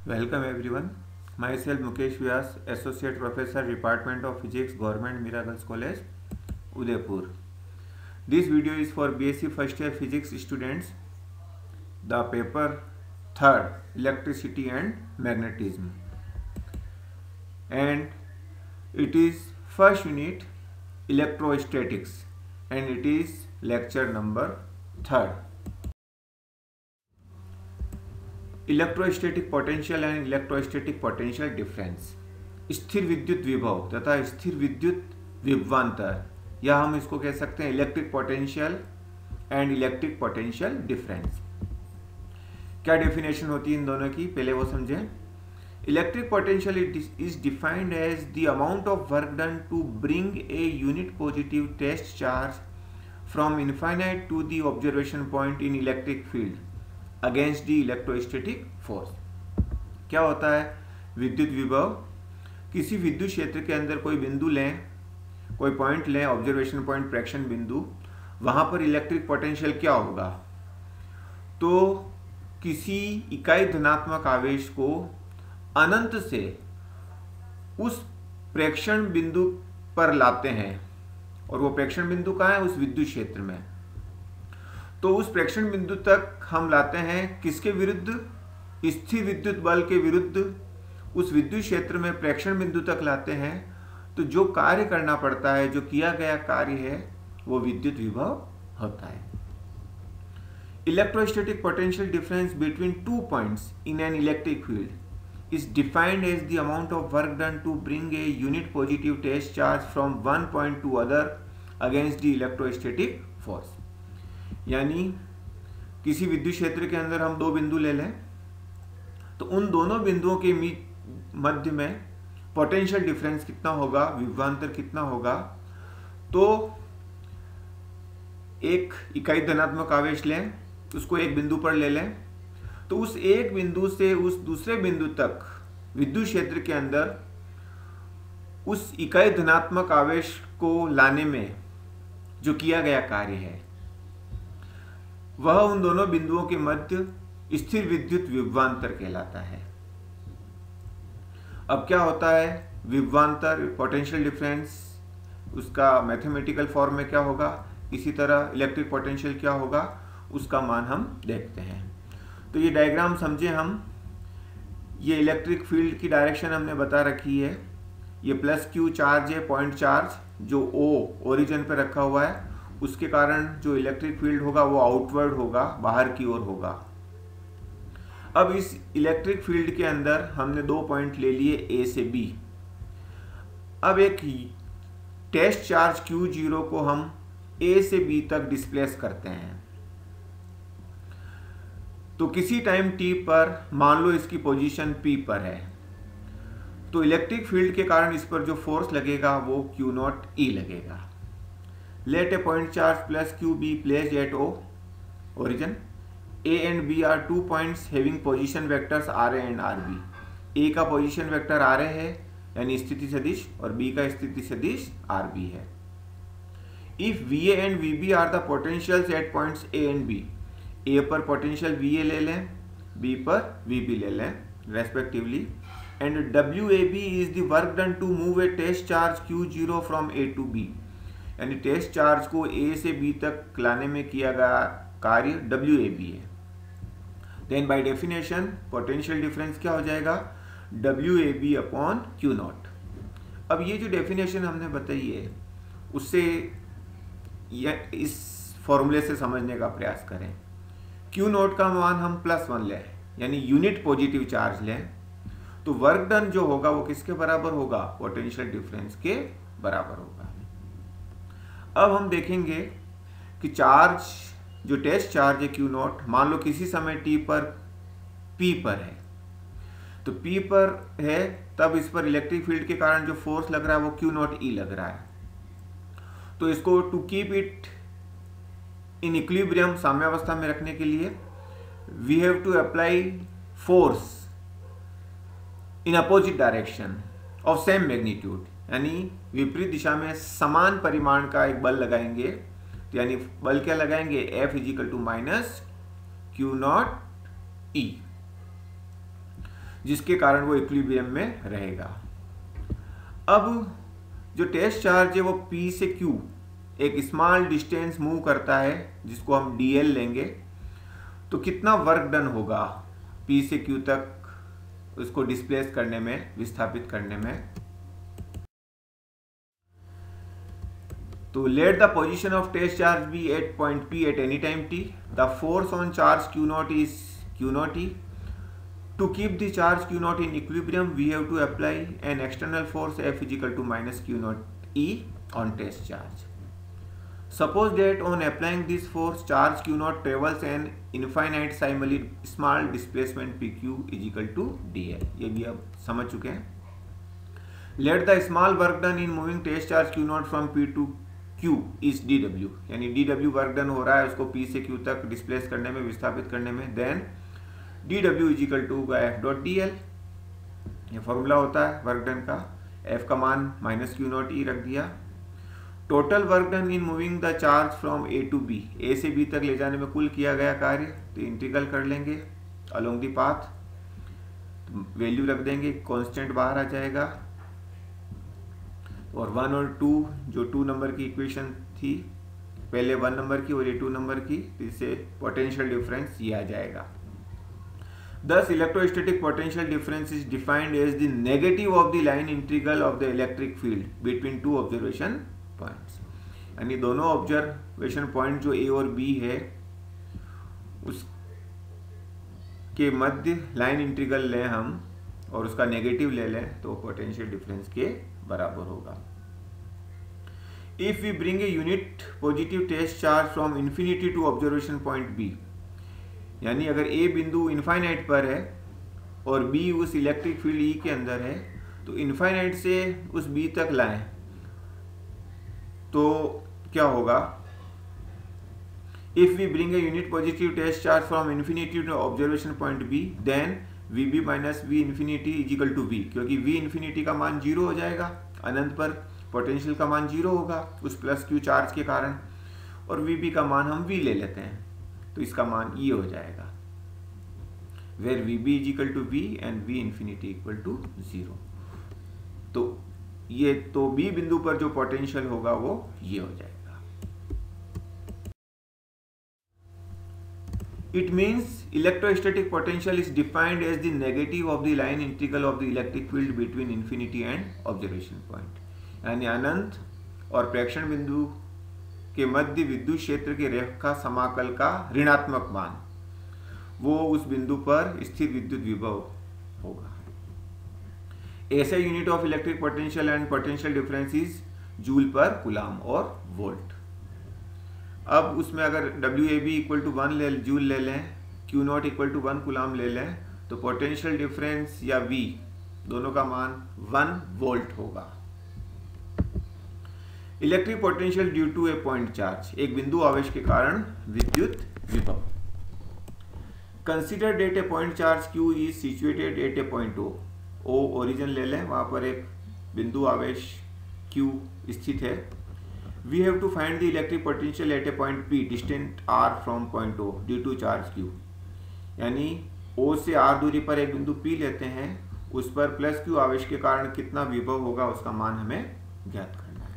Welcome everyone. Myself Mukesh Vyas, Associate Professor, Department of Physics, Government Mira Girls College, Udaipur. This video is for BSc first year physics students. The paper third, electricity and magnetism, and it is first unit, electrostatics, and it is lecture number third. Electrostatic potential and electrostatic potential difference, स्थिर विद्युत विभव तथा स्थिर विद्युत विभवांतर, या हम इसको कह सकते हैं electric potential and electric potential difference. क्या डेफिनेशन होती है इन दोनों की, पहले वो समझें। Electric potential is defined as the amount of work done to bring a unit positive test charge from infinite to the observation point in electric field against the electrostatic force. क्या होता है विद्युत विभव? किसी विद्युत क्षेत्र के अंदर कोई बिंदु लें, कोई पॉइंट लें, ऑब्जर्वेशन पॉइंट, प्रेक्षण बिंदु, वहां पर इलेक्ट्रिक पोटेंशियल क्या होगा? तो किसी इकाई धनात्मक आवेश को अनंत से उस प्रेक्षण बिंदु पर लाते हैं, और वो प्रेक्षण बिंदु कहाँ है? उस विद्युत क्षेत्र में। तो उस प्रेक्षण बिंदु तक हम लाते हैं किसके विरुद्ध? स्थिर विद्युत बल के विरुद्ध उस विद्युत क्षेत्र में प्रेक्षण बिंदु तक लाते हैं। तो जो कार्य करना पड़ता है, जो किया गया कार्य है, वो विद्युत विभव होता है। Electrostatic potential difference between two points in an electric field is defined as the amount of work done to bring a unit positive test charge from one point to other against the electrostatic force. यानी किसी विद्युत क्षेत्र के अंदर हम दो बिंदु ले लें, तो उन दोनों बिंदुओं के मध्य में पोटेंशियल डिफरेंस कितना होगा, विभवांतर कितना होगा? तो एक इकाई धनात्मक आवेश लें, उसको एक बिंदु पर ले लें, तो उस एक बिंदु से उस दूसरे बिंदु तक विद्युत क्षेत्र के अंदर उस इकाई धनात्मक आवेश को लाने में जो किया गया कार्य है, वह उन दोनों बिंदुओं के मध्य स्थिर विद्युत विभवांतर कहलाता है। अब क्या होता है विभवांतर, पोटेंशियल डिफरेंस, उसका मैथमेटिकल फॉर्म में क्या होगा? इसी तरह इलेक्ट्रिक पोटेंशियल क्या होगा, उसका मान हम देखते हैं। तो ये डायग्राम समझे हम। ये इलेक्ट्रिक फील्ड की डायरेक्शन हमने बता रखी है। ये प्लस क्यू चार्ज है, पॉइंट चार्ज, जो ओ ओरिजिन पे रखा हुआ है, उसके कारण जो इलेक्ट्रिक फील्ड होगा वो आउटवर्ड होगा, बाहर की ओर होगा। अब इस इलेक्ट्रिक फील्ड के अंदर हमने दो पॉइंट ले लिए, ए से बी। अब एक टेस्ट चार्ज Q0 को हम ए से बी तक डिस्प्लेस करते हैं। तो किसी टाइम t पर मान लो इसकी पोजीशन P पर है, तो इलेक्ट्रिक फील्ड के कारण इस पर जो फोर्स लगेगा वो Q0E लगेगा। Let a point charge plus Q be placed at O origin. A and B are two points having position vectors RA and RB. A का पोजीशन वेक्टर RA है यानी स्थिति सदिश, और B का स्थिति सदिश RB है। If VA and VB are the potentials at points A and B, A पर पोटेंशियल VA ले लें, B पर VB ले लें respectively, and WAB is the work done to move a test charge Q0 from A to B. यानी test charge को ए से B तक लाने में किया गया कार्य WAB है। Then by definition potential difference क्या हो जाएगा? WAB upon Q0। अब ये जो डेफिनेशन हमने बताई है, उससे इस फॉर्मूले से समझने का प्रयास करें। Q0 का मान हम +1 लें, यानी यूनिट पॉजिटिव चार्ज लें, तो वर्क डन जो होगा वो किसके बराबर होगा? पोटेंशियल डिफरेंस के बराबर होगा। अब हम देखेंगे कि चार्ज, जो टेस्ट चार्ज है Q0, मान लो किसी समय t पर P पर है, तो P पर है, तब इस पर इलेक्ट्रिक फील्ड के कारण जो फोर्स लग रहा है वो Q0E लग रहा है। तो इसको to keep it in equilibrium, साम्यावस्था में रखने के लिए, we have to apply force in opposite direction of same magnitude, यानी विपरीत दिशा में समान परिमाण का एक बल लगाएंगे। तो यानी बल क्या लगाएंगे? F is equal to minus Q0E। जिसके कारण वो इक्विलिब्रियम में रहेगा। अब जो टेस्ट चार्ज है वो P से Q एक स्मॉल डिस्टेंस मूव करता है जिसको हम dl लेंगे, तो कितना वर्क डन होगा P से Q तक उसको डिस्प्लेस करने में, विस्थापित करने में। तो let the position of test charge be at point P at any time t. The force on charge Q naught is Q naught e. To keep the charge Q naught in equilibrium, we have to apply an external force F is equal to minus Q naught e on test charge. Suppose that on applying this force, charge Q naught travels an infinite simally small displacement PQ is equal to dl. ये भी आप समझ चुके हैं। Let the small work done in moving test charge Q naught from P to Q is dw, यानी dw work done हो रहा है उसको P से Q तक डिस्प्लेस करने में, विस्थापित करने में। Then dw is equal to f dot dl, ये फॉर्मूला होता है वर्क डन का। f का मान माइनस Q नॉट e रख दिया। Total work done in moving the charge from A to B, A से B तक ले जाने में कुल किया गया कार्य, तो इंटीग्रल कर लेंगे अलोंग द पाथ, वैल्यू रख देंगे, कांस्टेंट बाहर आ जाएगा। और 1 और 2 जो 2 नंबर की इक्वेशन थी, पहले 1 नंबर की और ये 2 नंबर की, तो इससे पोटेंशियल डिफरेंस ये आ जाएगा। Thus electrostatic potential difference is defined as the negative of the line integral of the electric field between two observation points, यानी दोनों ऑब्जर्वेशन पॉइंट जो A और B है उसके मध्य लाइन इंटीग्रल लें हम और उसका नेगेटिव ले लें तो पोटेंशियल डिफरेंस के बराबर होगा। If we bring a unit positive test charge from infinity to observation point B, यानी अगर A बिंदु इनफाइनाइट पर है और B उस इलेक्ट्रिक फील्ड E के अंदर है, तो इनफाइनाइट से उस B तक लाएं तो क्या होगा। If we bring a unit positive test charge from infinity to observation point B, then VB minus V infinity is equal to V, क्योंकि V इन्फिनिटी का मान 0 हो जाएगा, अनंत पर पोटेंशियल का मान 0 होगा उस प्लस Q चार्ज के कारण, और VB का मान हम V ले लेते हैं तो इसका मान ये हो जाएगा, where VB is equal to V and V infinity equal to 0। तो ये तो B बिंदु पर जो पोटेंशियल होगा वो ये हो जाएगा। It means electrostatic potential is defined as the negative of the line integral of the electric field between infinity and observation point, यानी अनंत और प्रेक्षण बिंदु के मध्य विद्युत क्षेत्र के रेखा समाकल का ऋणात्मक मान वो उस बिंदु पर स्थित विद्युत विभव होगा। ऐसे unit of electric potential and potential difference is joule पर कूलम और वोल्ट। अब उसमें अगर WAB इक्वल टू 1 जूल ले लें, Q naught equal to 1 coulomb ले लें, तो पोटेंशियल डिफरेंस या V दोनों का मान 1 वोल्ट होगा। Electric potential due to a point charge, एक बिंदु आवेश के कारण विद्युत विभव। Consider that a point charge Q is situated at a point O origin ले लें, वहां पर एक बिंदु आवेश Q स्थित है। We have to find the electric potential at a point P distant R from point O due to charge Q, यानी O से R दूरी पर एक बिंदु P लेते हैं, उस पर प्लस Q आवेश के कारण कितना विभव होगा उसका मान हमें ज्ञात करना है।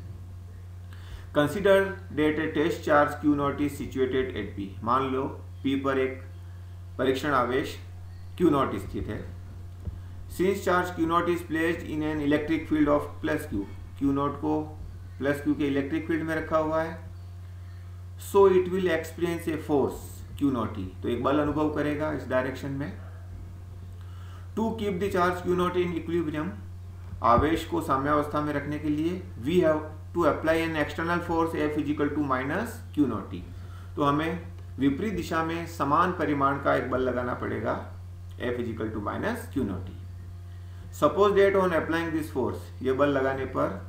Consider that a test charge Q naught is situated at P, मान लो P पर एक परीक्षण आवेश Q naught स्थित है। Since charge Q naught is placed in an electric field of plus Q, Q naught को प्लस Q के electric field में रखा हुआ है, so it will experience a force Q naught E, तो एक बल अनुभव करेगा इस डायरेक्शन में। To keep the charge Q naught in equilibrium, आवेश को साम्यावस्था में रखने के लिए we have to apply an external force F is equal to minus Q naught E, तो हमें विपरीत दिशा में समान परिमाण का एक बल लगाना पड़ेगा F is equal to minus Q naught E. Suppose that on applying this force, ये बल लगाने पर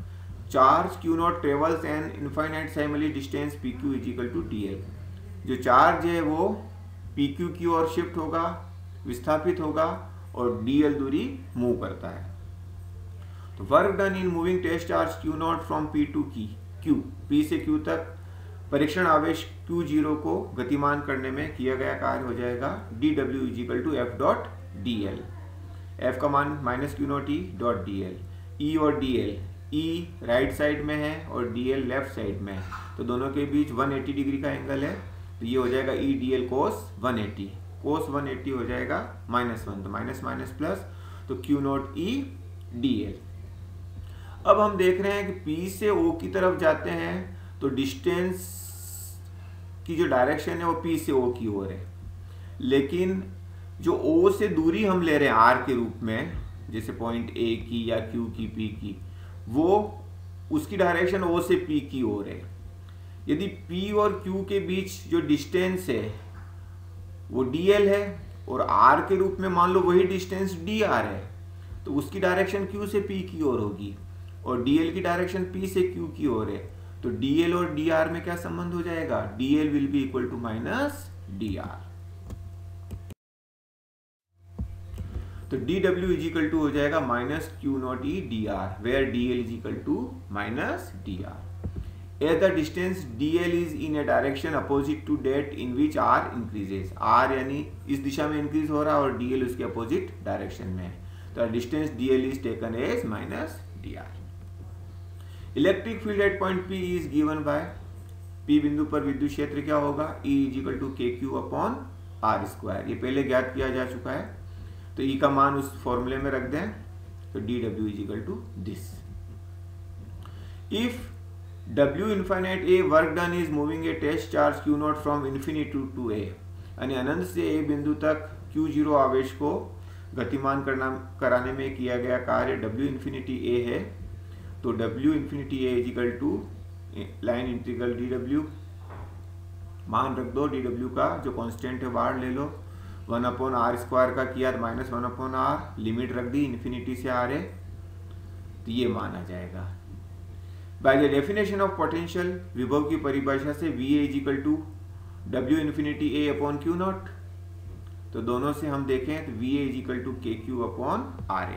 charge Q naught travels an infinitesimally distance PQ is equal to dl, जो चार्ज है वो PQ की ओर शिफ्ट होगा, विस्थापित होगा और dl दूरी मूव करता है। तो work done in moving test charge Q naught from P to Q, P से Q तक परीक्षण आवेश Q0 को गतिमान करने में किया गया कार्य हो जाएगा dw is equal to f dot dl, F का मान minus Q naught E dot D L. E और D L, E right side में है और डी एल लेफ्ट साइड में है, तो दोनों के बीच 180 डिग्री का एंगल है, तो ये हो जाएगा ई डी एल कोस 180। कोस 180 हो जाएगा -1, तो माइनस माइनस प्लस, तो Q naught E D L. अब हम देख रहे हैं कि पी से ओ की तरफ जाते हैं तो डिस्टेंस की जो डायरेक्शन है वो पी से ओ की ओर है, लेकिन जो ओ से दूरी हम ले रहे हैं आर के रूप में, जैसे पॉइंट ए की या क्यू की, पी की, वो उसकी डायरेक्शन ओ से पी की ओर है। यदि पी और क्यू के बीच जो डिस्टेंस है वो डी एल है और आर के रूप में मान लो वही डिस्टेंस डी आर है, तो उसकी डायरेक्शन क्यू से पी की ओर होगी और डी एल की डायरेक्शन पी से क्यू की ओर है, तो डी एल और डी आर में क्या संबंध हो जाएगा, D L will be equal to minus D R. तो D W is equal to हो जाएगा minus Q naught E D R, where D L is equal to minus D R. As the distance dl is in a direction opposite to that in which r increases, r यानी इस दिशा में increase हो रहा है और dl उसके opposite direction में है, तो distance dl is taken as minus dr। Electric field at point P is given by, P बिंदु पर विद्युत क्षेत्र क्या होगा, E is equal to kq upon r square, ये पहले ज्ञात किया जा चुका है, तो E का मान उस फॉर्मूले में रख दें, तो dw is equal to this। If W infinite A work done is moving a test charge Q naught from infinity to A, यानी अनंत से A बिंदु तक Q0 आवेश को गतिमान कराने में किया गया कार्य W infinity A है, तो W infinity A is equal to line integral dW, मान रख दो dW का जो कांस्टेंट है बाहर ले लो, 1/r स्क्वायर का किया तो -1/r, लिमिट रख दी इन्फिनिटी से r है, तो ये मान आ जाएगा। By the definition of potential, विभव की परिभाषा से VA is equal to W infinity A upon Q naught, तो दोनों से हम देखें तो VA is equal to KQ upon RA।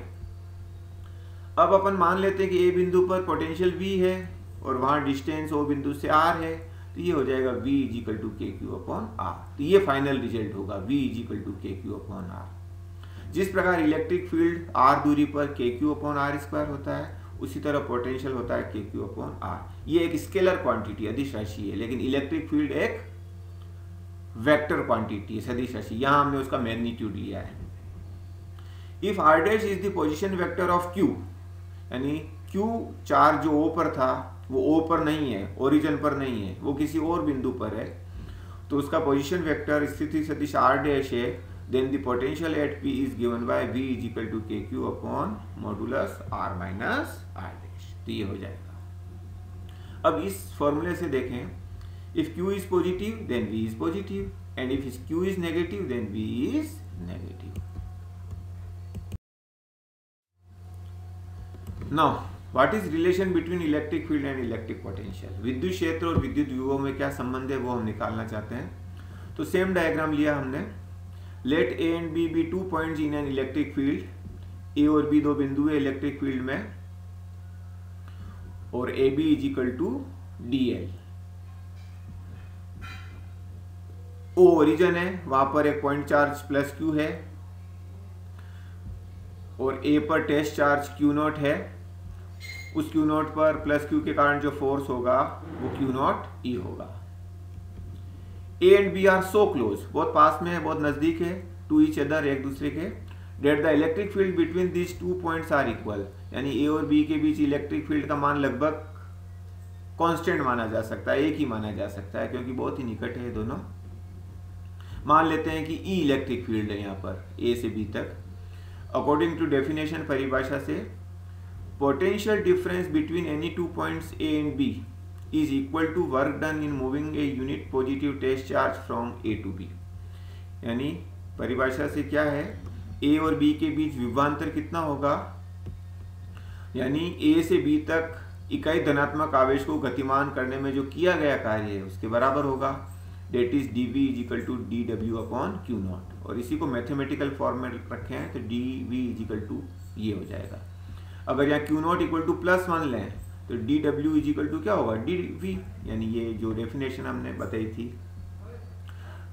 अब अपन मान लेते हैं कि A बिंदु पर पोटेंशियल V है और वहां डिस्टेंस O बिंदु से R है, तो ये हो जाएगा V is equal to KQ upon R, तो ये फाइनल रिजल्ट होगा V is equal to KQ upon R। जिस प्रकार इलेक्ट्रिक फील्ड R दूरी पर KQ अपॉन R स्क्वायर होता है, उसी तरह पोटेंशियल होता है KQ अपॉन R। ये एक स्केलर क्वांटिटी अदिश राशि है, लेकिन इलेक्ट्रिक फील्ड एक वेक्टर क्वांटिटी है, सदिश राशि, यहां हमने उसका मैग्नीट्यूड लिया है। If r dash is the position vector of Q, यानी Q चार्ज जो O पर था वो O पर नहीं है, ओरिजिन पर नहीं है, वो किसी और बिंदु पर है, तो उसका पोजीशन वेक्टर स्थिति सदिश r डैश है, then the potential at P is given by V is equal to KQ upon modulus R minus R dash, तो ये हो जाएगा। अब इस फॉर्मूले से देखें, if Q is positive then V is positive and if Q is negative then V is negative। Now what is relation between electric field and electric potential, विद्युत क्षेत्र और विद्युत विभव में क्या संबंध है वो हम निकालना चाहते हैं। तो सेम डायग्राम लिया हमने, let A and B be 2 points in an electric field, A और B दो बिंदु है इलेक्ट्रिक फील्ड में, और AB is equal to DL। O origin है, वहां पर एक पॉइंट चार्ज प्लस Q है और A पर टेस्ट चार्ज Q नॉट है, उस Q नॉट पर प्लस Q के कारण जो फोर्स होगा वो Q नॉट E होगा। A and B are so close, बहुत पास में है, बहुत नजदीक है, टू ईच अदर, एक दूसरे के, that the electric field between this 2 points are equal, यानी A और B के बीच इलेक्ट्रिक फील्ड का मान लगभग कांस्टेंट माना जा सकता है, एक ही माना जा सकता है क्योंकि बहुत ही निकट है दोनों। मान लेते हैं कि E इलेक्ट्रिक फील्ड है यहाँ पर A से B तक। अकॉर्डिंग टू डेफिनेशन, परिभाषा से, potential difference between any 2 points A and B is equal to work done in moving a unit positive test charge from A to B, यानी परिभाषा से क्या है, A और B के बीच विभवांतर कितना होगा, यानी A से B तक इकाई धनात्मक आवेश को गतिमान करने में जो किया गया कार्य है उसके बराबर होगा, that is dV is equal to dW upon Q naught, और इसी को मैथमेटिकल फॉर्म में रखे हैं तो dV इज इक्वल टू ये हो जाएगा। अगर यहाँ Q नॉट इक्वल टू +1 लें तो dW इज इक्वल टू क्या होगा, dV, यानी ये जो डेफिनेशन हमने बताई थी,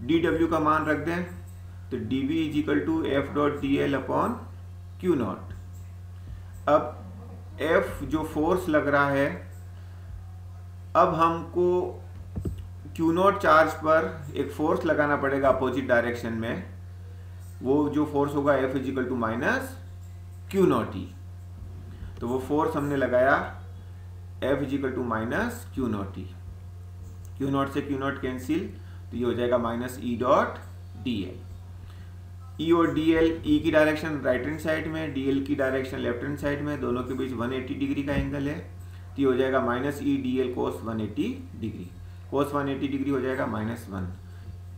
dW का मान रख दें तो dV is equal to F dot DL upon Q naught. अब एफ जो फोर्स लग रहा है, अब हमको क्यू नॉट चार्ज पर एक फोर्स लगाना पड़ेगा अपोजिट डायरेक्शन में। वो जो फोर्स होगा F is equal to minus Q naught E. तो वो फोर्स हमने लगाया F is equal to minus Q naught E. Q naught से क्यू नॉट कैंसिल, तो ये हो जाएगा minus E dot D L. E और डी एल, ई की डायरेक्शन राइट हैंड साइड में, डी एल की डायरेक्शन लेफ्ट हैंड साइड में, दोनों के बीच 180 डिग्री का एंगल है। तो ये हो जाएगा minus E D L cos 180 degree. कोस 180 डिग्री हो जाएगा -1,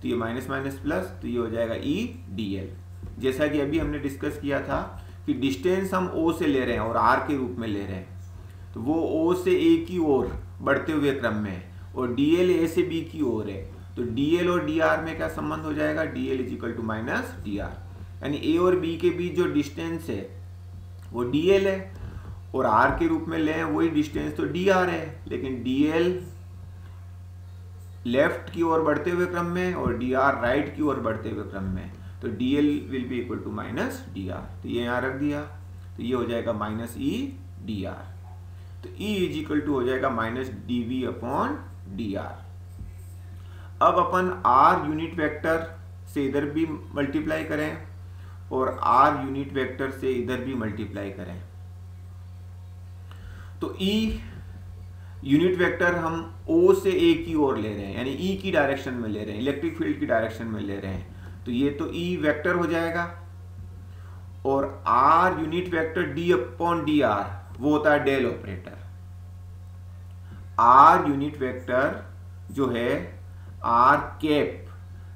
तो ये माइनस माइनस प्लस, तो ये हो जाएगा ई डी एल। जैसा कि अभी हमने डिस्कस किया था कि डिस्टेंस हम ओ से ले रहे हैं और आर के रूप में ले रहे हैं, तो वो ओ से ए की ओर बढ़ते हुए क्रम में है और डी एल ए से बी की ओर है। तो डी एल और डी आर में क्या संबंध हो जाएगा, D L equal to minus D R, यानी ए और बी के बीच जो डिस्टेंस है वो डी एल है और आर के रूप में लें वही डिस्टेंस तो डी आर है, लेकिन डी एल लेफ्ट की ओर बढ़ते हुए क्रम में और डी आर राइट की ओर बढ़ते हुए क्रम में, तो D L will be equal to minus D R. तो ये यहाँ रख दिया, तो ये हो जाएगा माइनस ई डी आर। तो ई इज इक्वल टू हो जाएगा minus D V upon D R. अब अपन आर यूनिट वेक्टर से इधर भी मल्टीप्लाई करें और आर यूनिट वेक्टर से इधर भी मल्टीप्लाई करें, तो ई यूनिट वेक्टर हम ओ से ए की ओर ले रहे हैं, यानी ई की डायरेक्शन में ले रहे हैं, इलेक्ट्रिक फील्ड की डायरेक्शन में ले रहे हैं, तो ये तो ई वेक्टर हो जाएगा। और R unit vector D upon D R वो होता है del operator. R unit vector जो है R cap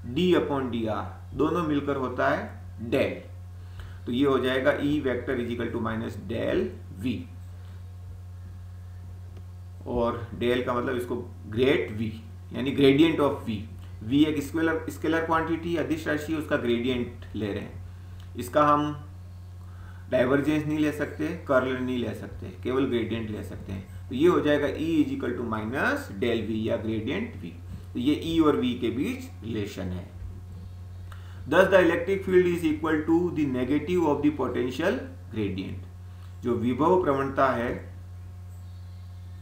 D upon D R दोनों मिलकर होता है डेल। तो ये हो जाएगा E vector is equal to minus del V, और डेल का मतलब इसको ग्रेड वी यानी ग्रेडियंट ऑफ वी। वी एक स्केलर क्वांटिटी अदिश राशि, उसका ग्रेडियंट ले रहे हैं। इसका हम डाइवर्जेंस नहीं ले सकते, कर्ल नहीं ले सकते, केवल ग्रेडियंट ले सकते हैं। तो ये हो जाएगा E is equal to minus del V या ग्रेडियंट वी। तो ये ई और वी के बीच रिलेशन है। Thus the electric field is equal to the negative of the potential gradient। जो विभव प्रवणता है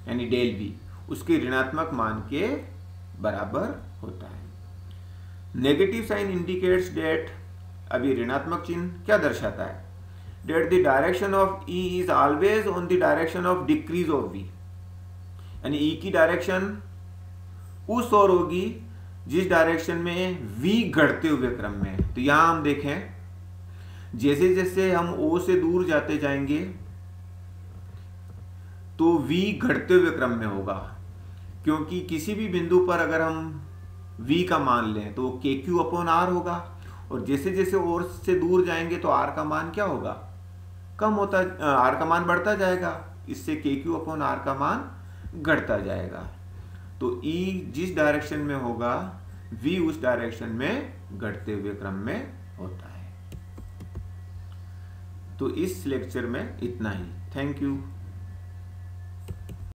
यानी डेल वी उसके ऋणात्मक मान के बराबर होता है। नेगेटिव साइन इंडिकेट्स डेट, अभी ऋणात्मक चिन्ह क्या दर्शाता है, that the direction of E is always on the direction of decrease of V, यानी ई की डायरेक्शन उस ओर होगी जिस डायरेक्शन में v घटते हुए क्रम में है। तो यहां हम देखें जैसे जैसे हम O से दूर जाते जाएंगे तो v घटते हुए क्रम में होगा, क्योंकि किसी भी बिंदु पर अगर हम v का मान लें तो KQ अपॉन R होगा, और जैसे जैसे और से दूर जाएंगे तो R का मान क्या होगा, कम होता, R का मान बढ़ता जाएगा, इससे KQ अपॉन R का मान घटता जाएगा। तो E जिस डायरेक्शन में होगा V उस डायरेक्शन में घटते हुए क्रम में होता है। तो इस लेक्चर में इतना ही। Thank you.